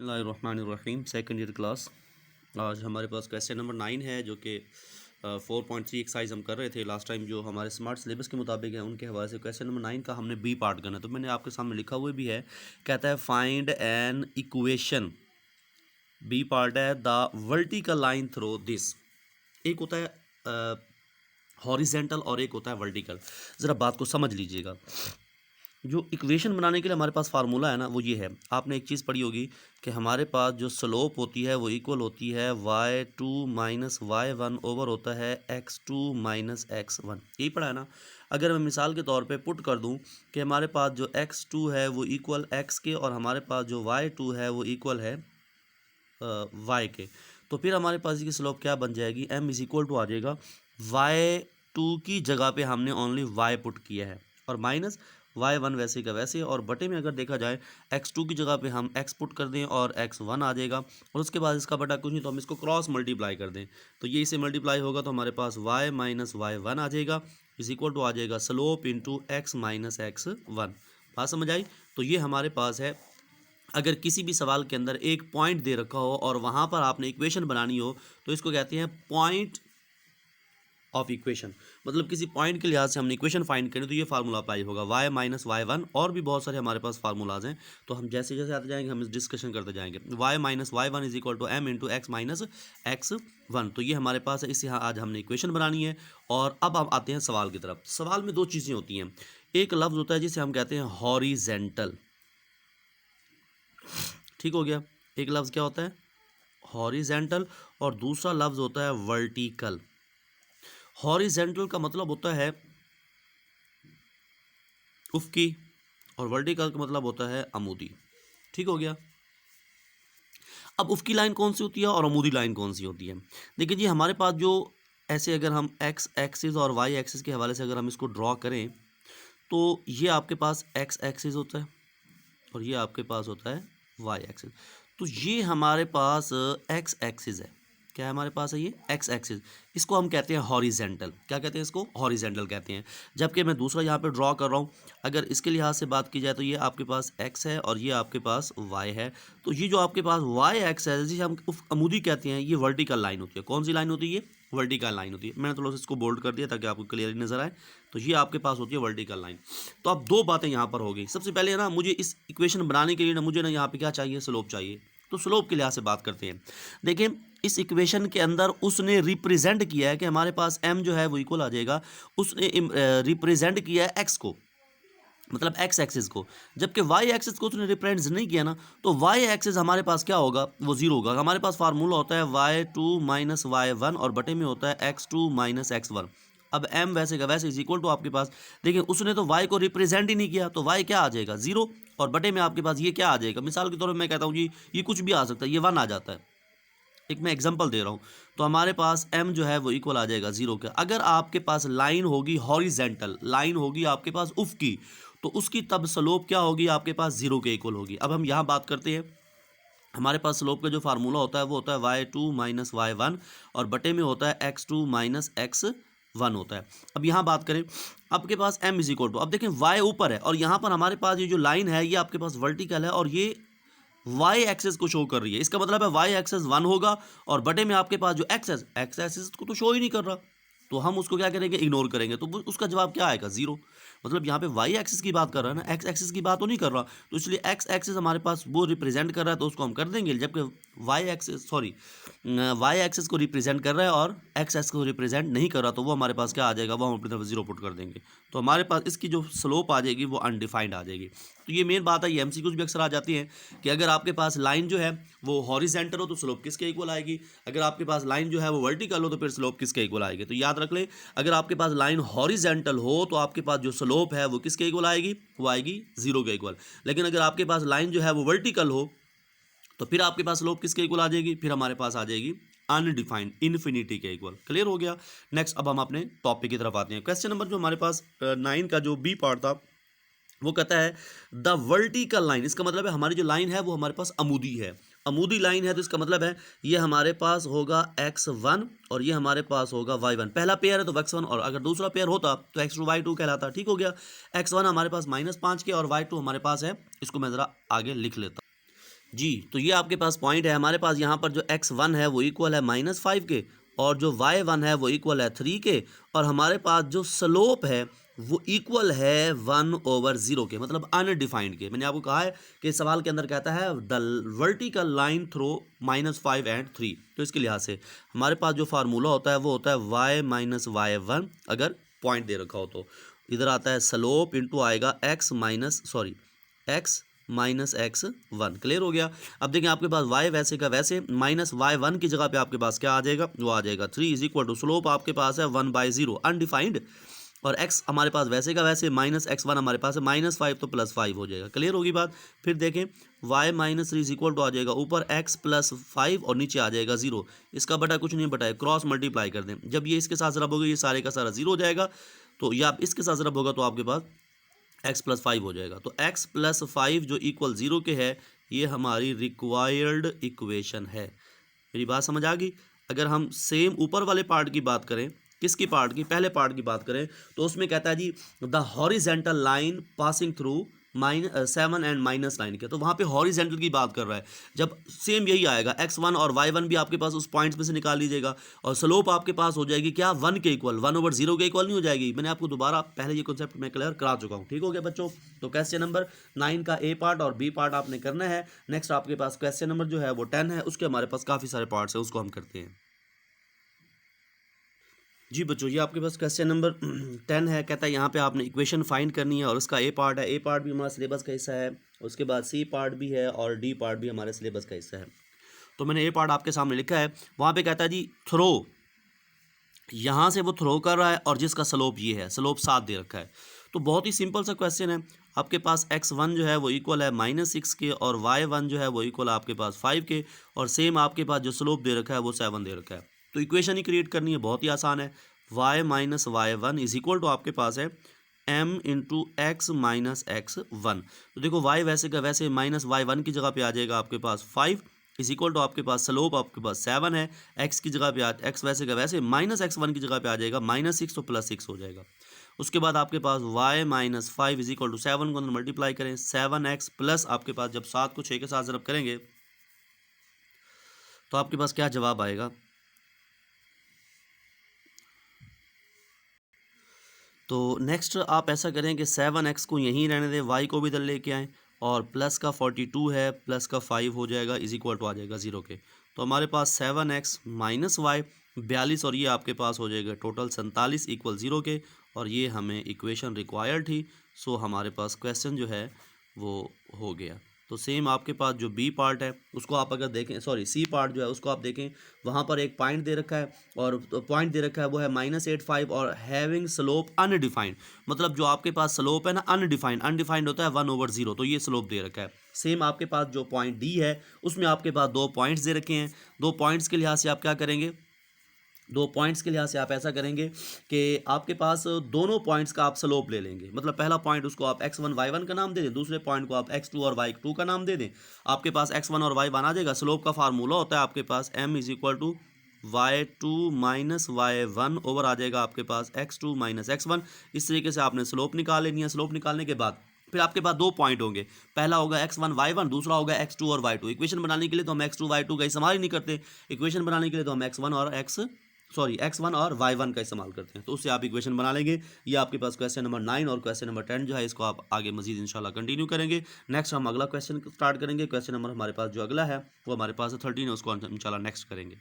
बिस्मिल्लाहिर्रहमानिर्रहीम second year class. आज हमारे पास क्वेश्चन नंबर 9 है जो कि 4.3 एक्सरसाइज हम कर रहे थे लास्ट टाइम, जो हमारे स्मार्ट सिलेबस के मुताबिक है उनके हवाले से। क्वेश्चन नंबर 9 का हमने बी पार्ट करना है, तो मैंने आपके सामने लिखा हुआ भी है। कहता है find an equation, B part है the vertical line through this. एक होता है हॉरिजेंटल और एक होता है वर्टिकल। ज़रा बात को समझ लीजिएगा। जो इक्वेशन बनाने के लिए हमारे पास फार्मूला है ना, वो ये है। आपने एक चीज़ पढ़ी होगी कि हमारे पास जो स्लोप होती है वो इक्वल होती है y2 माइनस y1 ओवर होता है x2 माइनस x1। यही पढ़ा है ना। अगर मैं मिसाल के तौर पे पुट कर दूं कि हमारे पास जो x2 है वो इक्वल x के और हमारे पास जो y2 है वो इक्वल है y के, तो फिर हमारे पास इसकी स्लोप क्या बन जाएगी, m इज इक्वल टू आ जाएगा y2 की जगह पे हमने ओनली y पुट किया है और माइनस y1 वैसे का वैसे, और बटे में अगर देखा जाए x2 की जगह पे हम x पुट कर दें और x1 आ जाएगा, और उसके बाद इसका बटा कुछ नहीं तो हम इसको क्रॉस मल्टीप्लाई कर दें, तो ये इसे मल्टीप्लाई होगा तो हमारे पास y माइनस y1 आ जाएगा इज इक्वल टू आ जाएगा slope into x minus x1। बात समझ आई। तो ये हमारे पास है। अगर किसी भी सवाल के अंदर एक पॉइंट दे रखा हो और वहाँ पर आपने इक्वेशन बनानी हो तो इसको कहते हैं पॉइंट ऑफ इक्वेशन। मतलब किसी पॉइंट के लिहाज से हमने इक्वेशन फाइंड करें तो ये फार्मूला अप्लाई होगा y माइनस y1, और भी बहुत सारे हमारे पास फार्मूलाज हैं, तो हम जैसे जैसे आते जाएंगे हम इस डिस्कशन करते जाएंगे। y minus y1 is equal to m into x minus x1, तो ये हमारे पास है। इससे आज हमने इक्वेशन बनानी है। और अब हम आते हैं सवाल की तरफ। सवाल में दो चीज़ें होती हैं। एक लफ्ज़ होता है जिसे हम कहते हैं हॉरिजेंटल, ठीक हो गया। एक लफ्ज़ क्या होता है, हॉरिजेंटल, और दूसरा लफ्ज़ होता है वर्टिकल। हॉरिजेंटल का मतलब होता है उफ़की और वर्टिकल का मतलब होता है अमूदी, ठीक हो गया। अब उफ़की लाइन कौन सी होती है और अमूदी लाइन कौन सी होती है। देखिए जी, हमारे पास जो ऐसे अगर हम एक्स एक्सिस और वाई एक्सिस के हवाले से अगर हम इसको ड्रॉ करें तो ये आपके पास एक्स एक्सिस होता है और ये आपके पास होता है वाई एक्सिस। तो ये हमारे पास एक्स एक्सिस है। क्या है हमारे पास है, ये एक्स एक्सिस। इसको हम कहते हैं हॉरिजेंटल। क्या कहते हैं इसको, हॉरिजेंटल कहते हैं। जबकि मैं दूसरा यहाँ पे ड्रॉ कर रहा हूँ, अगर इसके लिहाज से बात की जाए तो ये आपके पास एक्स है और ये आपके पास वाई है। तो ये जो आपके पास वाई एक्स है जिसे हम अमूदी कहते हैं, ये वर्टिकल लाइन होती है। कौन सी लाइन होती है, ये वर्टिकल लाइन होती है। मैंने थोड़ा सा इसको बोल्ड कर दिया ताकि आपको क्लियरली नजर आए। तो ये आपके पास होती है वर्टिकल लाइन। तो अब दो बातें यहाँ पर हो गई। सबसे पहले ना, मुझे इस इक्वेशन बनाने के लिए ना मुझे ना यहाँ पे क्या चाहिए, स्लोप चाहिए। तो स्लोप के लिहाज से बात करते हैं। देखिए, इस इक्वेशन के अंदर उसने रिप्रेजेंट किया है कि हमारे पास m जो है वो इक्वल आ जाएगा, उसने रिप्रेजेंट किया है x को, मतलब x एक्सिस को, जबकि y एक्सिस को उसने रिप्रेजेंट नहीं किया ना, तो y एक्सिस हमारे पास क्या होगा, वो जीरो होगा। हमारे पास फार्मूला होता है y2 माइनस y1 और बटे में होता है x2 माइनस x1। अब m वैसे का वैसे इज इक्वल टू आपके पास, देखिए उसने तो y को रिप्रेजेंट ही नहीं किया, तो y क्या आ जाएगा, जीरो, और बटे में आपके पास ये क्या आ जाएगा। मिसाल के तौर पर मैं कहता हूँ जी ये कुछ भी आ सकता है, ये 1 आ जाता है। एक मैं एग्जांपल दे रहा हूँ। तो हमारे पास m जो है वो इक्वल आ जाएगा जीरो के। अगर आपके पास लाइन होगी हॉरिजेंटल, लाइन होगी आपके पास उफ की, तो उसकी तब स्लोप क्या होगी, आपके पास जीरो के इक्वल होगी। अब हम यहाँ बात करते हैं। हमारे पास स्लोप का जो फार्मूला होता है वो होता है y2 माइनस y1 और बटे में होता है x2 माइनस x1 होता है। अब यहाँ बात करें, आपके पास m इज इक्वल टू, अब देखें y ऊपर है और यहाँ पर हमारे पास ये जो लाइन है ये आपके पास वर्टिकल है और ये y एक्सेस को शो कर रही है। इसका मतलब है y एक्सेस 1 होगा और बटे में आपके पास जो x एक्सेस को तो शो ही नहीं कर रहा, तो हम उसको क्या करेंगे, इग्नोर करेंगे। तो उसका जवाब क्या आएगा, जीरो। मतलब यहाँ पे y एक्सिस की बात कर रहा है ना, x एक्सिस की बात तो नहीं कर रहा, तो इसलिए x एक्सिस हमारे पास वो रिप्रेजेंट कर रहा है तो उसको हम कर देंगे। जबकि y एक्सिस को रिप्रेजेंट कर रहा है और x एक्सिस को रिप्रेजेंट नहीं कर रहा, तो वो हमारे पास क्या आ जाएगा, वो हम अपनी तरफ जीरो पुट कर देंगे। तो हमारे पास इसकी जो स्लोप आ जाएगी वो अनडिफाइंड आ जाएगी। तो ये मेन बात है। ये MCQs भी अक्सर आ जाती हैं कि अगर आपके पास लाइन जो है वो हॉरिजेंटल हो तो स्लोप किसके इक्वल आएगी, अगर आपके पास लाइन जो है वो वर्टिकल हो तो फिर स्लोप किसके इक्वल आएगी। तो याद रख लें, अगर आपके पास लाइन हॉरिजेंटल हो तो आपके पास जो स्लोप है वो किसके इक्वल आएगी, वो आएगी जीरो के इक्वल। लेकिन अगर आपके पास लाइन जो है वो वर्टिकल हो तो फिर आपके पास स्लोप किसके इक्वल आ जाएगी, फिर हमारे पास आ जाएगी अनडिफाइंड, इन्फिनिटी के इक्वल। क्लियर हो गया। नेक्स्ट अब हम अपने टॉपिक की तरफ आते हैं। क्वेश्चन नंबर जो हमारे पास 9 का जो बी पार्ट था वो कहता है द वर्टिकल लाइन। इसका मतलब है हमारी जो लाइन है वो हमारे पास अमूदी है, अमूदी लाइन है। तो इसका मतलब है ये हमारे पास होगा x1 और ये हमारे पास होगा y1। पहला पेयर है तो x1, और अगर दूसरा पेयर होता तो x2 y2 कहलाता। ठीक हो गया। x1 हमारे पास -5 के और y2 हमारे पास है, इसको मैं ज़रा आगे लिख लेता हूँ। जी, तो ये आपके पास पॉइंट है। हमारे पास यहाँ पर जो x1 है वो इक्वल है -5 के, और जो y1 है वो इक्वल है 3 के, और हमारे पास जो स्लोप है वो इक्वल है 1/0 के, मतलब अनडिफाइंड के। मैंने आपको कहा है कि इस सवाल के अंदर कहता है the vertical line throw -5 and 3। तो इसके लिहाज से हमारे पास जो फार्मूला होता है वो होता है y माइनस y1, अगर पॉइंट दे रखा हो तो। इधर आता है स्लोप इंटू आएगा x माइनस x1। क्लियर हो गया। अब देखिए आपके पास y वैसे का वैसे, माइनस y1 की जगह पे आपके पास क्या आ जाएगा, वो आ जाएगा 3 इज इक्वल टू स्लोप आपके पास है 1/0 अनडिफाइंड, और x हमारे पास वैसे का वैसे, माइनस x1 हमारे पास है -5 तो +5 हो जाएगा। क्लियर होगी बात। फिर देखें y माइनस 3 इज इक्वल टू आ जाएगा ऊपर x प्लस 5 और नीचे आ जाएगा 0। इसका बटा कुछ नहीं बटा है, क्रॉस मल्टीप्लाई कर दें। जब ये इसके साथ रब होगा ये सारे का सारा 0 हो जाएगा, तो ये आप इसके साथ रब होगा तो आपके पास x+5 हो जाएगा। तो x+5 जो इक्वल 0 के है, ये हमारी रिक्वायर्ड इक्वेशन है। मेरी बात समझ आ गई। अगर हम सेम ऊपर वाले पार्ट की बात करें, किसकी पार्ट की, पहले पार्ट की बात करें, तो उसमें कहता है G the horizontal line passing through 7 and -9 के, तो वहाँ पे हॉरिजेंटल की बात कर रहा है। जब सेम यही आएगा x1 और y1 भी आपके पास उस पॉइंट्स में से निकाल लीजिएगा, और स्लोप आपके पास हो जाएगी क्या, 1 के इक्वल, 1/0 के इक्वल नहीं हो जाएगी। मैंने आपको दोबारा पहले ये कॉन्सेप्ट मैं क्लियर करा चुका हूँ। ठीक हो गया बच्चों। तो क्वेश्चन नंबर 9 का ए पार्ट और बी पार्ट आपने करना है। नेक्स्ट आपके पास क्वेश्चन नंबर जो है वो 10 है, उसके हमारे पास काफ़ी सारे पार्ट्स हैं, उसको हम करते हैं। जी बच्चों, ये आपके पास क्वेश्चन नंबर 10 है। कहता है यहाँ पे आपने इक्वेशन फाइंड करनी है, और उसका ए पार्ट है। ए पार्ट भी हमारा सिलेबस का हिस्सा है, उसके बाद सी पार्ट भी है, और डी पार्ट भी हमारे सिलेबस का हिस्सा है। तो मैंने ए पार्ट आपके सामने लिखा है। वहाँ पे कहता है जी थ्रो, यहाँ से वो थ्रो कर रहा है, और जिसका स्लोप ये है, स्लोप 7 दे रखा है। तो बहुत ही सिंपल सा क्वेश्चन है। आपके पास x1 जो है वो इक्वल है -6 के, और y1 जो है वो इक्वल है आपके पास 5 के, और सेम आपके पास जो स्लोप दे रखा है वो 7 दे रखा है। तो इक्वेशन ही क्रिएट करनी है, बहुत ही आसान है। y minus y1 is equal to आपके पास है m into x minus x1। तो देखो y वैसे का वैसे -y1 की जगह पे आ जाएगा आपके पास 5 इज इक्वल टू आपके पास स्लोप आपके पास 7 है। x की जगह पे x वैसे का वैसे -x1 की जगह पे आ जाएगा -6 तो +6 हो जाएगा। उसके बाद आपके पास y minus 5 is equal to 7 को अंदर मल्टीप्लाई करें, 7x प्लस आपके पास जब 7 को 6 के साथ ज़रब करेंगे तो आपके पास क्या जवाब आएगा। तो नेक्स्ट आप ऐसा करें कि 7x को यहीं रहने दें, y को भी इधर लेके आएँ, और प्लस का 42 है, प्लस का 5 हो जाएगा, इज इक्वल टू आ जाएगा 0 के। तो हमारे पास 7x माइनस वाई 42, और ये आपके पास हो जाएगा टोटल 47 इक्वल 0 के, और ये हमें इक्वेशन रिक्वायर्ड थी। सो हमारे पास क्वेश्चन जो है वो हो गया। तो सेम आपके पास जो बी पार्ट है उसको आप अगर देखें, सॉरी सी पार्ट जो है उसको आप देखें, वहाँ पर एक पॉइंट दे रखा है, और पॉइंट दे रखा है वो है -85 और हैविंग स्लोप अनडिफाइंड। मतलब जो आपके पास स्लोप है ना अनडिफाइंड, अनडिफाइंड होता है 1/0, तो ये स्लोप दे रखा है। सेम आपके पास जो पॉइंट डी है उसमें आपके पास 2 पॉइंट्स दे रखे हैं। 2 पॉइंट्स के लिहाज से आप क्या करेंगे, 2 पॉइंट्स के लिहाज से आप ऐसा करेंगे कि आपके पास दोनों पॉइंट्स का आप स्लोप ले लेंगे। मतलब पहला पॉइंट उसको आप x1 y1 का नाम दे दें, दूसरे पॉइंट को आप x2 और y2 का नाम दे दें। आपके पास x1 और y1 आ जाएगा। स्लोप का फार्मूला होता है आपके पास m is equal to y2 माइनस y1 ओवर आ जाएगा आपके पास x2 माइनस x1। इस तरीके से आपने स्लोप निकाल लेनी है। स्लोप निकालने के बाद फिर आपके पास 2 पॉइंट होंगे, पहला होगा x1 y1, दूसरा होगा x2 और y2। इक्वेशन बनाने के लिए तो हम x2 y2 का इस्तेमाल ही नहीं करते, इक्वेशन बनाने के लिए तो हम x1 और y1 का इस्तेमाल करते हैं। तो उससे आप इक्वेशन बना लेंगे। ये आपके पास क्वेश्चन नंबर 9 और क्वेश्चन नंबर 10 जो है इसको आप आगे मजीद इंशाल्लाह कंटिन्यू करेंगे। नेक्स्ट हम अगला क्वेश्चन स्टार्ट करेंगे। क्वेश्चन नंबर हमारे पास जो अगला है वो हमारे पास 13 है, उसको हम इंशाल्लाह नेक्स्ट करेंगे।